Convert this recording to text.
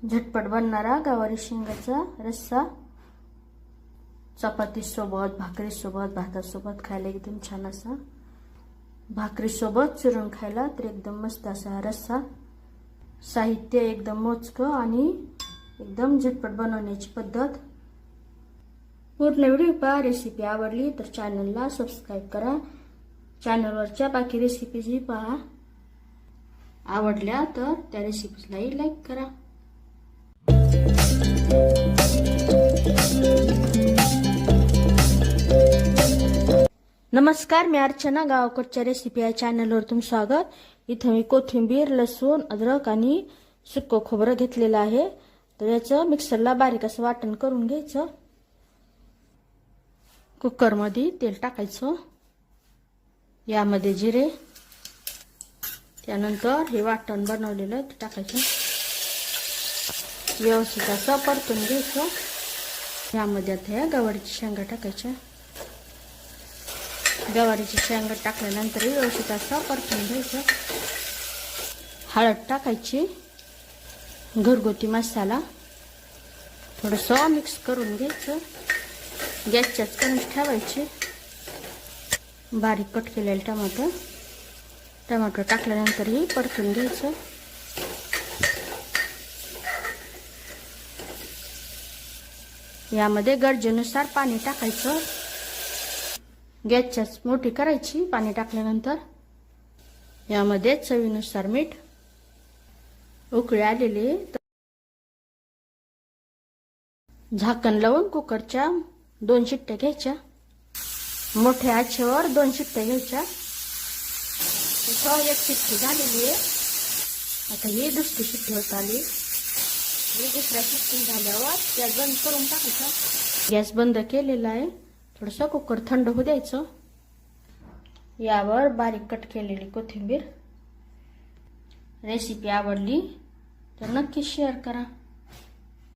झटपट बनणारा गवारी शेंगाचा रस्सा चपाती सोबत, भाकरी सोबत, भातासोबत खायला एकदम छान असा, भाकरी सोबत चुरून खायला तर एकदम मस्त असा हा रस्सा। साहित्य एकदम मोजकं आणि एकदम झटपट बनवण्याची पद्धत। पूर्ण व्हिडिओ पहा। रेसिपी आवडली तर चॅनलला सबस्क्राइब करा। चॅनलवरच्या बाकी रेसिपीजही पहा। आवडल्या तर त्या रेसिपीजलाही लाईक करा। नमस्कार, मी अर्चना, गावाकडच्या रेसिपी या चॅनलवर तुमचं स्वागत। इथं मी कोथिंबीर, लसूण, अद्रक आणि सुक्क खोबरं घेतलेलं आहे। तर याचं मिक्सरला बारीक असं वाटण करून घ्यायचं। कुकर मध्ये तेल टाकायचं, यामध्ये जिरे, त्यानंतर हे वाटण बनवलेलं ते टाकायचं, व्यवस्थित असं परतून घ्यायचं। यामध्ये आता ह्या गवारीची शेंगा टाकायच्या। गवारीची शेंगा टाकल्यानंतर व्यवस्थित असं परतून घ्यायचं। हळद टाकायची, घरगुती मसाला थोडंसं मिक्स करून घ्यायचं। गॅसच्या कमी ठेवायची। बारीक कट केलेले टमाटर टाकल्यानंतर ही परतून घ्यायचं। यामध्ये गरजेनुसार पाणी टाकायचं। गॅसच्या मोठी करायची पाणी टाकल्यानंतर। यामध्ये चवीनुसार मीठ। उकळी आलेली झाकण लावून कुकरच्या 2 शिट्ट्या घ्यायच्या। मोठ्या आचेवर 2 शिट्ट्या घ्यायच्या। इथं 1 शिट्टी झालेली आहे। आता ही दुसरी शिट्टी होत आली। दुसऱ्या शिट्टी झाल्यावर गॅस बंद करून टाकायचा। गॅस बंद केलेला आहे। थोडंसं कुकर थंड होऊ द्यायचं। यावर बारीक कट केलेली कोथिंबीर। रेसिपी आवडली तर नक्की शेअर करा।